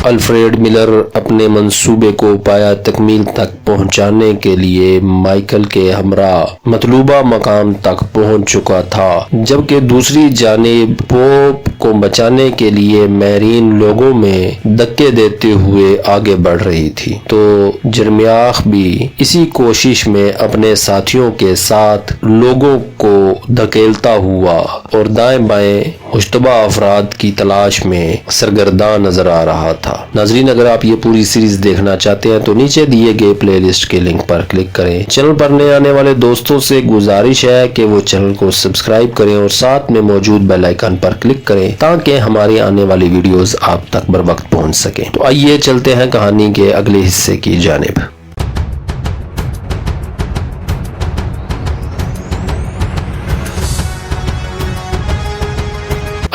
Alfred Miller اپنے منصوبے کو پایا تکمیل تک پہنچانے کے لیے مائیکل کے ہمراہ مطلوبہ مقام تک پہنچ چکا تھا، جبکہ دوسری جانب پوپ کو بچانے کے لیے میرین لوگوں میں دھکے دیتے ہوئے آگے بڑھ رہی تھی۔ تو جرمیاخ بھی اسی کوشش میں اپنے ساتھیوں کے ساتھ لوگوں کو دھکیلتا ہوا اور دائیں بائیں مشتبہ افراد کی تلاش میں سرگرداں نظر آ رہا تھا۔ ناظرین، اگر آپ یہ پوری سیریز دیکھنا چاہتے ہیں تو نیچے دیے گئے پلے لسٹ کے لنک پر کلک کریں۔ چینل پر نئے آنے والے دوستوں سے گزارش ہے کہ وہ چینل کو سبسکرائب کریں اور ساتھ میں موجود بیل آئیکن پر کلک کریں تاکہ ہماری آنے والی ویڈیوز آپ تک بر وقت پہنچ سکیں۔ تو آئیے چلتے ہیں کہانی کے اگلے حصے کی جانب۔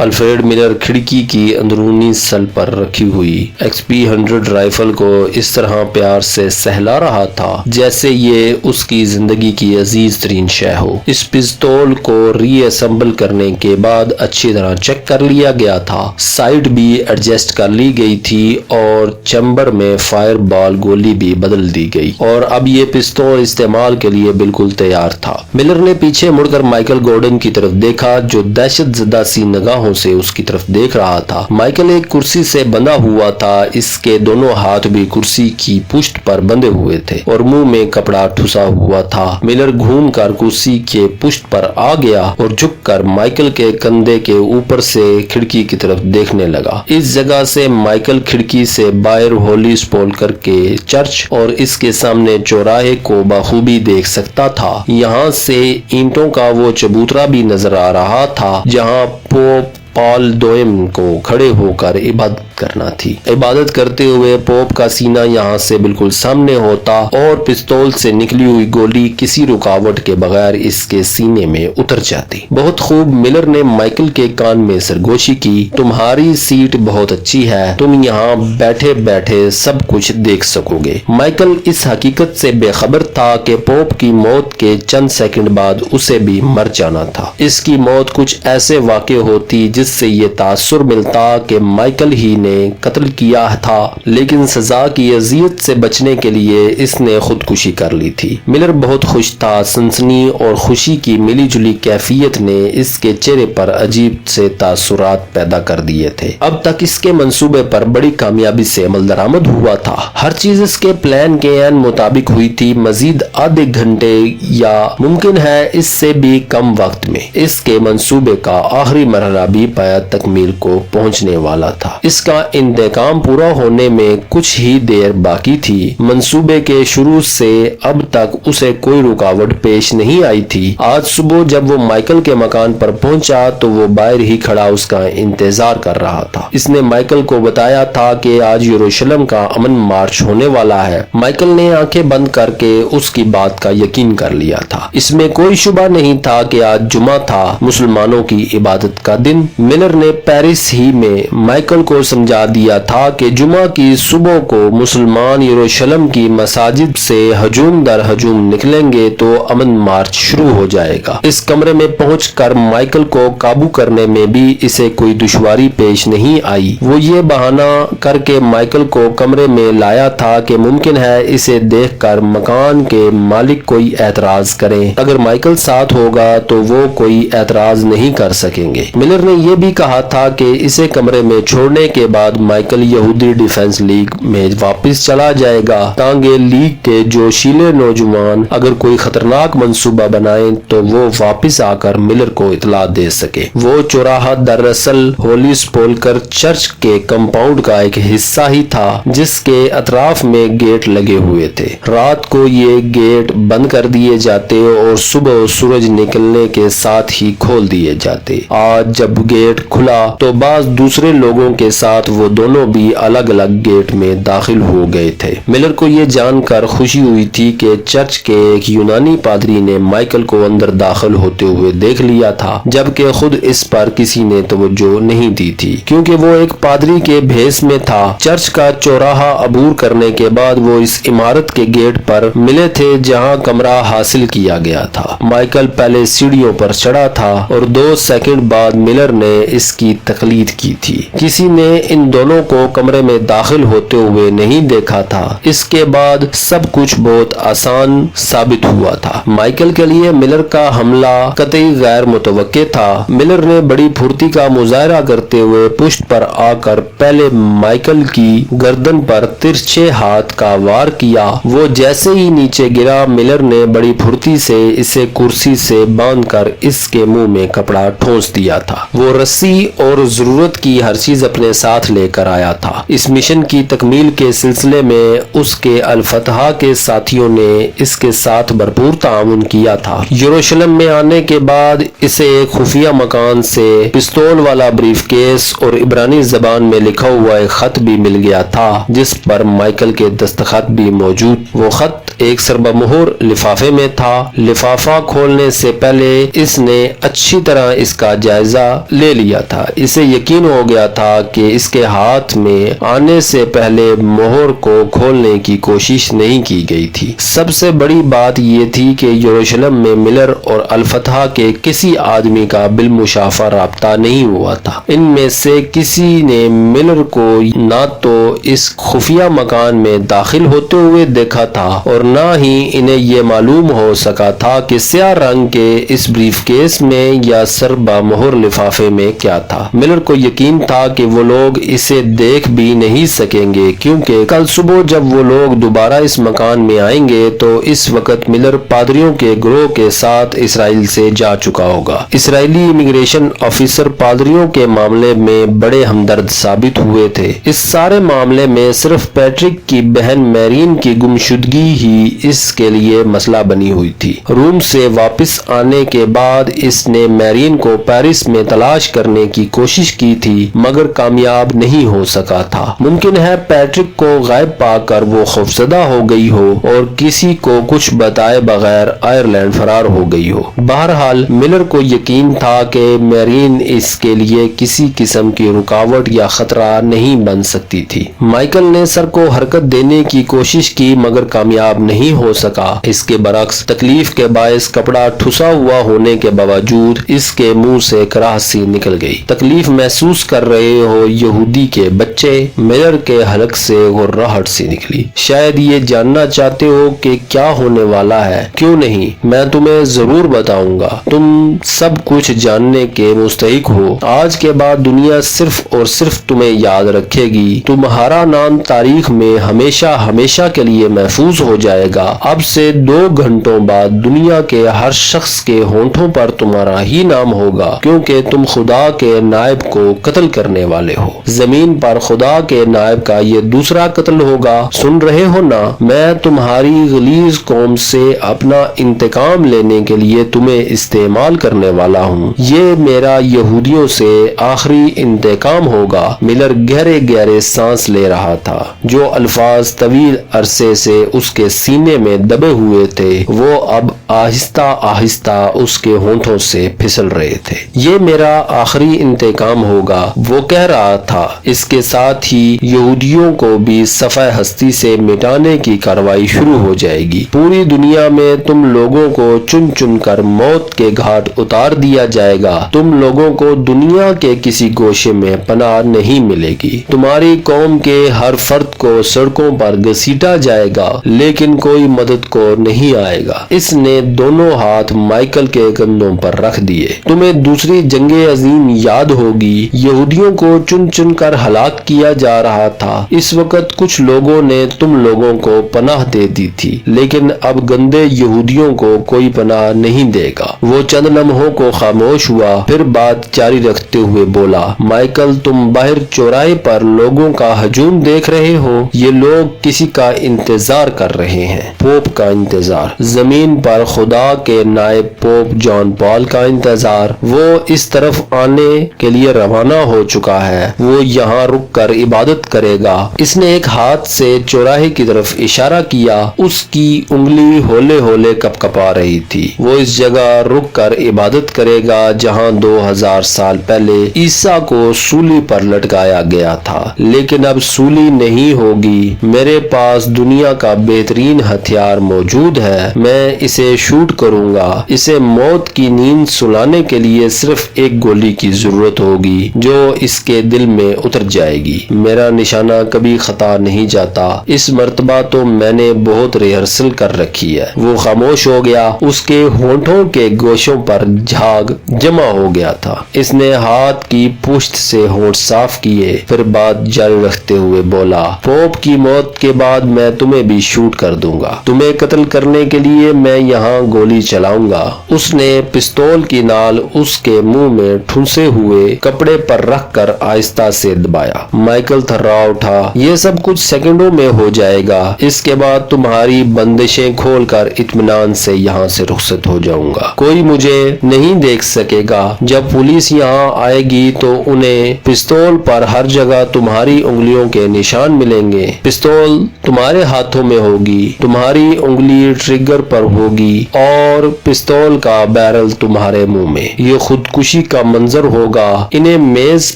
الفریڈ ملر کھڑکی کی اندرونی سل پر رکھی ہوئی XP-100 رائفل کو اس طرح پیار سے سہلا رہا تھا جیسے یہ اس کی زندگی کی عزیز ترین شے ہو۔ اس پستول کو ری اسمبل کرنے کے بعد اچھی طرح چیک کر لیا گیا تھا، سائٹ بھی ایڈجسٹ کر لی گئی تھی اور چیمبر میں فائر بال گولی بھی بدل دی گئی اور اب یہ پستول استعمال کے لیے بالکل تیار تھا۔ ملر نے پیچھے مڑ کر مائیکل گورڈن کی طرف دیکھا جو دہشت زدہ سی نگاہوں سے اس کی طرف دیکھ رہا تھا۔ مائیکل ایک کرسی سے بندھا ہوا تھا، اس کے دونوں ہاتھ بھی کرسی کی پشت پر بندھے ہوئے تھے اور منہ میں کپڑا ٹھسا ہوا تھا۔ ملر گھوم کر کرسی کے پشت پر آ گیا اور جھک کر مائیکل کے کندھے کے اوپر سے کھڑکی کی طرف دیکھنے لگا۔ اس جگہ سے مائیکل کھڑکی سے باہر ہولی سپولکر کے چرچ اور اس کے سامنے چوراہے کو بخوبی دیکھ سکتا تھا۔ یہاں سے اینٹوں کا وہ چبوترا بھی نظر آ رہا تھا جہاں پوپ پال دوئم کو کھڑے ہو کر عبادت کرنا تھی۔ عبادت کرتے ہوئے پوپ کا سینہ یہاں سے بالکل سامنے ہوتا اور پستول سے نکلی ہوئی گولی کسی رکاوٹ کے بغیر اس کے سینے میں اتر جاتی۔ بہت خوب، ملر نے مائیکل کے کان میں سرگوشی کی، تمہاری سیٹ بہت اچھی ہے، تم یہاں بیٹھے بیٹھے سب کچھ دیکھ سکو گے۔ مائیکل اس حقیقت سے بے خبر تھا کہ پوپ کی موت کے چند سیکنڈ بعد اسے بھی مر جانا تھا۔ اس کی موت کچھ ایسے واقع ہوتی جس سے یہ تاثر ملتا کہ مائیکل ہی نے قتل کیا تھا، لیکن سزا کی اذیت سے بچنے کے لیے اس نے خودکشی کر لی تھی۔ ملر بہت خوش تھا، سنسنی اور خوشی کی ملی جلی کیفیت نے اس کے چہرے پر عجیب سے تاثرات پیدا کر دیے تھے۔ اب تک اس کے منصوبے پر بڑی کامیابی سے عمل درآمد ہوا تھا، ہر چیز اس کے پلان کے عین مطابق ہوئی تھی۔ مزید آدھے گھنٹے یا ممکن ہے اس سے بھی کم وقت میں اس کے منصوبے کا آخری مرحلہ بھی پایا تکمیل کو پہنچنے والا تھا۔ اس کا انتقام پورا ہونے میں کچھ ہی دیر باقی تھی۔ منصوبے کے شروع سے اب تک اسے کوئی رکاوٹ پیش نہیں آئی تھی۔ آج صبح جب وہ مائیکل کے مکان پر پہنچا تو وہ باہر ہی کھڑا اس کا انتظار کر رہا تھا۔ اس نے مائیکل کو بتایا تھا کہ آج یروشلم کا امن مارچ ہونے والا ہے۔ مائیکل نے آنکھیں بند کر کے اس کی بات کا یقین کر لیا تھا۔ اس میں کوئی شبہ نہیں تھا کہ آج جمعہ تھا، مسلمانوں کی عبادت کا دن۔ ملر نے پیرس ہی میں مائیکل کو سمجھا دیا تھا کہ جمعہ کی صبح کو مسلمان یروشلم کی مساجد سے ہجوم در ہجوم نکلیں گے تو امن مارچ شروع ہو جائے گا۔ اس کمرے میں پہنچ کر مائیکل کو قابو کرنے میں بھی اسے کوئی دشواری پیش نہیں آئی۔ وہ یہ بہانہ کر کے مائیکل کو کمرے میں لایا تھا کہ ممکن ہے اسے دیکھ کر مکان کے مالک کوئی اعتراض کریں۔ اگر مائیکل ساتھ ہوگا تو وہ کوئی اعتراض نہیں کر سکیں گے۔ ملر نے یہ بھی کہا تھا کہ اسے کمرے میں چھوڑنے کے بعد مائیکل یہودی ڈیفنس لیگ میں واپس چلا جائے گا تاکہ لیگ کے جوشیلے نوجوان اگر کوئی خطرناک منصوبہ بنائیں تو وہ واپس آ کر ملر کو اطلاع دے سکے۔ وہ چوراہا دراصل ہولی سپولکر چرچ کے کمپاؤنڈ کا ایک حصہ ہی تھا جس کے اطراف میں گیٹ لگے ہوئے تھے۔ رات کو یہ گیٹ بند کر دیے جاتے اور صبح سورج نکلنے کے ساتھ ہی کھول دیے جاتے۔ آج جب گیٹ کھلا تو بعض دوسرے لوگوں کے ساتھ وہ دونوں بھی الگ الگ گیٹ میں داخل ہو گئے تھے۔ ملر کو یہ جان کر خوشی ہوئی تھی کہ چرچ کے ایک یونانی پادری نے مائیکل کو اندر داخل ہوتے ہوئے دیکھ لیا تھا، جبکہ خود اس پر کسی نے توجہ نہیں دی تھی کیونکہ وہ ایک پادری کے بھیس میں تھا۔ چرچ کا چوراہا عبور کرنے کے بعد وہ اس عمارت کے گیٹ پر ملے تھے جہاں کمرہ حاصل کیا گیا تھا۔ مائیکل پہلے سیڑھیوں پر چڑھا تھا اور 2 سیکنڈ بعد ملر نے اس کی تقلید کی تھی۔ کسی نے ان دونوں کو کمرے میں داخل ہوتے ہوئے نہیں دیکھا تھا۔ اس کے بعد سب کچھ بہت آسان ثابت ہوا تھا۔ مائیکل کے لیے ملر کا حملہ قطعی غیر متوقع تھا۔ ملر نے بڑی پھرتی کا مظاہرہ کرتے ہوئے پشت پر آ کر پہلے مائیکل کی گردن پر ترچھے ہاتھ کا وار کیا۔ وہ جیسے ہی نیچے گرا، ملر نے بڑی پھرتی سے اسے کرسی سے باندھ کر اس کے منہ میں کپڑا ٹھونس دیا تھا۔ وہ رسی اور ضرورت کی ہر چیز اپنے ساتھ لے کر آیا تھا۔ اس مشن کی تکمیل کے سلسلے میں اس کے الفتح کے ساتھیوں نے اس کے ساتھ بھرپور تعاون کیا تھا۔ یروشلم میں آنے کے بعد اسے ایک خفیہ مکان سے پستول والا بریف کیس اور عبرانی زبان میں لکھا ہوا ایک خط بھی مل گیا تھا جس پر مائیکل کے دستخط بھی موجود۔ وہ خط ایک سربہ مہر لفافے میں تھا۔ لفافہ کھولنے سے پہلے اس نے اچھی طرح اس کا جائزہ لے لیا تھا۔ اسے یقین ہو گیا تھا کہ اس کے ہاتھ میں آنے سے پہلے مہر کو کھولنے کی کوشش نہیں کی گئی تھی۔ سب سے بڑی بات یہ تھی کہ یروشلم میں ملر اور الفتح کے کسی آدمی کا بالمشافہ رابطہ نہیں ہوا تھا۔ ان میں سے کسی نے ملر کو نہ تو اس خفیہ مکان میں داخل ہوتے ہوئے دیکھا تھا اور نہ ہی انہیں یہ معلوم ہو سکا تھا کہ سیاہ رنگ کے اس بریف کیس میں یا سربہ مہر لفافے میں کیا تھا۔ ملر کو یقین تھا کہ وہ لوگ اسے دیکھ بھی نہیں سکیں گے کیونکہ کل صبح جب وہ لوگ دوبارہ اس مکان میں آئیں گے تو اس وقت ملر پادریوں کے گروہ کے ساتھ اسرائیل سے جا چکا ہوگا۔ اسرائیلی امیگریشن آفیسر پادریوں کے معاملے میں بڑے ہمدرد ثابت ہوئے تھے۔ اس سارے معاملے میں صرف پیٹرک کی بہن میرین کی گمشدگی ہی اس کے لیے مسئلہ بنی ہوئی تھی۔ روم سے واپس آنے کے بعد اس نے میرین کو پیرس میں تلاش کرنے کی کوشش کی تھی مگر کامیاب نہیں ہو سکا تھا۔ ممکن ہے پیٹرک کو غائب پا کر وہ خوفزدہ ہو گئی ہو اور کسی کو کچھ بتائے بغیر آئرلینڈ فرار ہو گئی ہو۔ بہرحال ملر کو یقین تھا کہ میرین اس کے لیے کسی قسم کی رکاوٹ یا خطرہ نہیں بن سکتی تھی۔ مائیکل نے سر کو حرکت دینے کی کوشش کی مگر کامیاب نہیں ہو سکا۔ اس کے برعکس تکلیف کے باعث کپڑا ٹھسا ہوا ہونے کے باوجود اس کے منہ سے کراہت سی نکل گئی۔ تکلیف محسوس کر رہے ہو یہودی کے بچے، ملر کے حلق سے گھرراہٹ سی نکلی۔ شاید یہ جاننا چاہتے ہو کہ کیا ہونے والا ہے؟ کیوں نہیں، میں تمہیں ضرور بتاؤں گا۔ تم سب کچھ جاننے کے مستحق ہو۔ آج کے بعد دنیا صرف اور صرف تمہیں یاد رکھے گی۔ تمہارا نام تاریخ میں ہمیشہ ہمیشہ کے لیے محفوظ ہو جائے گا۔ اب سے 2 گھنٹوں بعد دنیا کے ہر شخص کے ہونٹوں پر تمہارا ہی نام ہوگا کیونکہ تم خدا کے نائب کو قتل کرنے والے ہو۔ زمین پر خدا کے نائب کا یہ دوسرا قتل ہوگا۔ سن رہے ہو نا؟ میں تمہاری غلیظ قوم سے اپنا انتقام لینے کے لیے تمہیں استعمال کرنے والا ہوں۔ یہ میرا یہودیوں سے آخری انتقام ہوگا۔ ملر گہرے گہرے سانس لے رہا تھا۔ جو الفاظ طویل عرصے سے اس کے سینے میں دبے ہوئے تھے وہ اب آہستہ آہستہ اس کے ہونٹوں سے پھسل رہے تھے۔ یہ میرا آخری انتقام ہوگا، وہ کہہ رہا تھا۔ اس کے ساتھ ہی یہودیوں کو بھی صفحہ ہستی سے مٹانے کی کارروائی شروع ہو جائے گی۔ پوری دنیا میں تم لوگوں کو چن چن کر موت کے گھاٹ اتار دیا جائے گا۔ تم لوگوں کو دنیا کے کسی گوشے میں پناہ نہیں ملے گی۔ تمہاری قوم کے ہر فرد کو سڑکوں پر گھسیٹا جائے گا لیکن کوئی مدد کو نہیں آئے گا۔ اس نے دونوں ہاتھ مائیکل کے کندھوں پر رکھ دیے۔ تمہیں دوسری جنگ عظیم یاد ہوگی۔ یہودیوں کو چن چن کر ہلاک کیا جا رہا تھا۔ اس وقت کچھ لوگوں نے تم لوگوں کو پناہ دے دی تھی لیکن اب گندے یہودیوں کو کوئی پناہ نہیں دے گا۔ وہ چند لمحوں کو خاموش ہوا پھر بات جاری رکھتے ہوئے بولا، مائیکل تم باہر چوراہے پر لوگوں کا ہجوم دیکھ رہے ہو۔ یہ لوگ کسی کا انتظار کر رہے ہیں، پوپ کا انتظار۔ زمین پر خدا کے نائب پوپ جان پال کا انتظار۔ وہ اس طرف آنے کے لیے روانہ ہو چکا ہے۔ وہ یہاں رک کر عبادت کرے گا۔ اس نے ایک ہاتھ سے چوراہے کی طرف اشارہ کیا۔ اس کی انگلی ہولے ہولے کپ کپا رہی تھی۔ وہ اس جگہ رک کر عبادت کرے گا جہاں 2000 سال پہلے عیسیٰ کو سولی پر لٹکایا گیا تھا۔ لیکن اب سولی نہیں ہوگی۔ میرے پاس دنیا کا بہترین بہترین ہتھیار موجود ہے، میں اسے شوٹ کروں گا۔ اسے موت کی نیند سلانے کے لیے صرف ایک گولی کی ضرورت ہوگی جو اس کے دل میں اتر جائے گی۔ میرا نشانہ کبھی خطا نہیں جاتا، اس مرتبہ تو میں نے بہت ریہرسل کر رکھی ہے۔ وہ خاموش ہو گیا، اس کے ہونٹوں کے گوشوں پر جھاگ جمع ہو گیا تھا۔ اس نے ہاتھ کی پشت سے ہونٹ صاف کیے، پھر بات جاری رکھتے ہوئے بولا، پوپ کی موت کے بعد میں تمہیں بھی شوٹ کر دوں گا۔ تمہیں قتل کرنے کے لیے میں یہاں گولی چلاؤں گا۔ اس نے پستول کی نال اس کے منہ میں ٹھونسے ہوئے کپڑے پر رکھ کر آہستہ سے دبایا۔ مائیکل تھرا اٹھا، یہ سب کچھ سیکنڈوں میں ہو جائے گا، اس کے بعد تمہاری بندشیں کھول کر اطمینان سے یہاں سے رخصت ہو جاؤں گا۔ کوئی مجھے نہیں دیکھ سکے گا۔ جب پولیس یہاں آئے گی تو انہیں پستول پر ہر جگہ تمہاری انگلیوں کے نشان ملیں گے۔ پستول تمہارے ہاتھوں میں ہوگی، تمہاری انگلی ٹریگر پر ہوگی اور پستول کا بیرل تمہارے منہ میں۔ یہ خودکشی کا منظر ہوگا۔ انہیں میز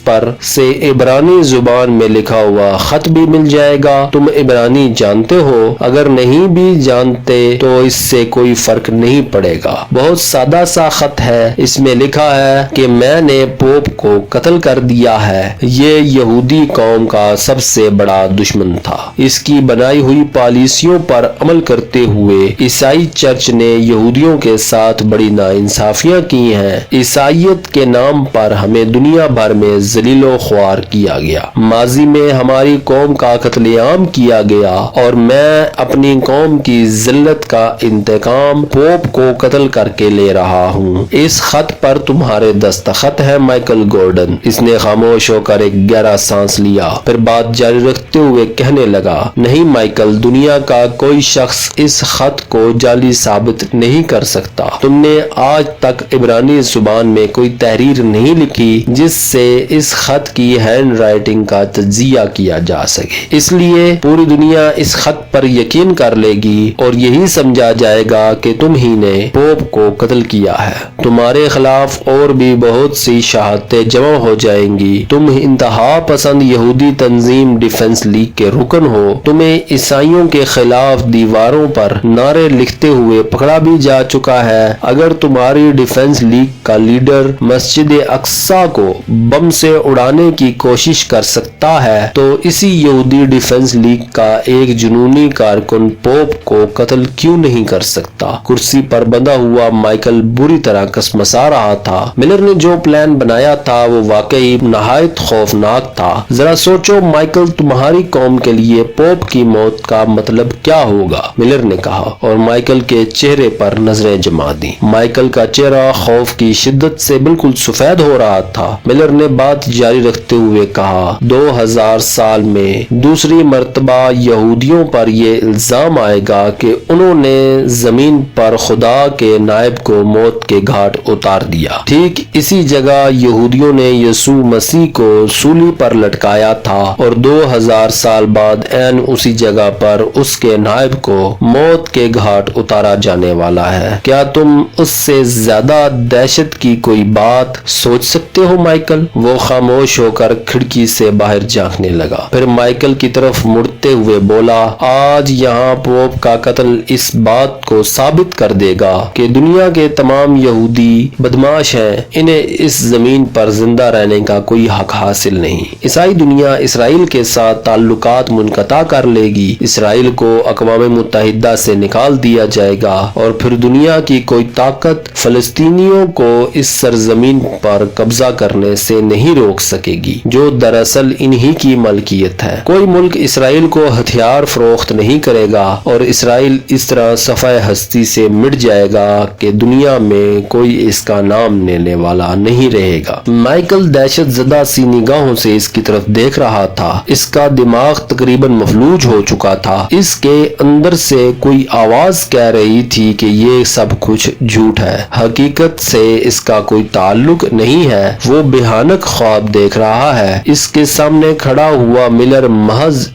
پر سے عبرانی زبان میں لکھا ہوا خط بھی مل جائے گا۔ تم عبرانی جانتے ہو؟ اگر نہیں بھی جانتے تو اس سے کوئی فرق نہیں پڑے گا۔ بہت سادہ سا خط ہے، اس میں لکھا ہے کہ میں نے پوپ کو قتل کر دیا ہے۔ یہ یہودی قوم کا سب سے بڑا دشمن تھا۔ اس کی بنائی ہوئی پالیسیوں پر عمل کرتے ہوئے عیسائی چرچ نے یہودیوں کے ساتھ بڑی ناانصافیاں کی ہیں۔ عیسائیت کے نام پر ہمیں دنیا بھر میں ذلیل و خوار کیا گیا۔ ماضی میں ہماری قوم کا قتل عام کیا گیا اور میں اپنی قوم کی ذلت کا انتقام پوپ کو قتل کر کے لے رہا ہوں۔ اس خط پر تمہارے دستخط ہے مائیکل گورڈن۔ اس نے خاموش ہو کر ایک گہرا سانس لیا، پھر بات جاری رکھتے ہوئے کہنے لگا، نہیں مائیکل، دنیا کا کوئی شخص اس خط کو جعلی ثابت نہیں کر سکتا۔ تم نے آج تک عبرانی زبان میں کوئی تحریر نہیں لکھی جس سے اس خط کی ہینڈ رائٹنگ کا تجزیہ کیا جا سکے۔ اس لیے پوری دنیا اس خط پر یقین کر لے گی اور یہی سمجھا جائے گا کہ تم ہی نے پوپ کو قتل کیا ہے۔ تمہارے خلاف اور بھی بہت سی شہادتیں جمع ہو جائیں گی۔ تم انتہا پسند یہودی تنظیم ڈیفنس لیگ کے رکن ہو۔ تمہیں عیسائیوں کے خلاف دیواروں پر نعرے لکھتے ہوئے پکڑا بھی جا چکا ہے۔ اگر تمہاری ڈیفنس لیگ کا لیڈر مسجد اقصی کو بم سے اڑانے کی کوشش کر سکتا ہے تو اسی یہودی ڈیفنس لیگ کا ایک جنونی کارکن پوپ کو قتل کیوں نہیں کر سکتا؟ کرسی پر بندھا ہوا مائیکل بری طرح کسمسا رہا تھا۔ ملر نے جو پلان بنایا تھا وہ واقعی نہایت خوفناک تھا۔ ذرا سوچو مائیکل، تمہاری قوم کے لیے پوپ کی موت کا مطلب کیا ہوگا؟ ملر نے کہا اور مائیکل کے چہرے پر نظریں جما دی۔ مائیکل کا چہرہ خوف کی شدت سے بالکل سفید ہو رہا تھا۔ ملر نے بات جاری رکھتے ہوئے کہا، 2000 سال میں دوسری مرتبہ یہودیوں پر یہ الزام آئے گا کہ انہوں نے زمین پر خدا کے نائب کو موت کے گھاٹ اتار دیا۔ ٹھیک اسی جگہ یہودیوں نے یسوع مسیح کو سولی پر لٹکایا تھا اور 2000 سال بعد عین اسی جگہ پر اس کے نائب کو موت کے گھاٹ اتارا جانے والا ہے۔ کیا تم اس سے زیادہ دہشت کی کوئی بات سوچ سکتے ہو مائیکل؟ وہ خاموش ہو کر کھڑکی سے باہر جھانکنے لگا، پھر مائیکل کی طرف مڑتے ہوئے بولا، آج یہاں پوپ کا قتل اس بات کو ثابت کر دے گا کہ دنیا کے تمام یہودی بدماش ہیں۔ انہیں اس زمین پر زندہ رہنے کا کوئی حق حاصل نہیں۔ عیسائی دنیا اسرائیل کے ساتھ تعلقات منقطع کر لے گی، اسرائیل کو اقوام متحدہ سے نکال دیا جائے گا اور پھر دنیا کی کوئی طاقت فلسطینیوں کو اس سرزمین پر قبضہ کرنے سے نہیں روک سکے گی جو دراصل انہی کی ملکیت ہے۔ کوئی ملک اسرائیل کو ہتھیار فروخت نہیں کرے گا اور اسرائیل اس طرح صفحہ ہستی سے مٹ جائے گا کہ دنیا میں کوئی اس کا نام لینے والا نہیں رہے گا۔ مائیکل دہشت زدہ سی نگاہوں سے اس کی طرف دیکھ رہا تھا۔ اس کا دماغ تقریباً مفلوج ہو چکا تھا۔ اس کے اندر سے کوئی آواز کہہ رہی تھی کہ یہ سب کچھ جھوٹ ہے، حقیقت سے اس کا کوئی تعلق نہیں ہے، وہ بھیانک خواب دیکھ رہا ہے۔ اس کے سامنے کھڑا ہوا ملر محض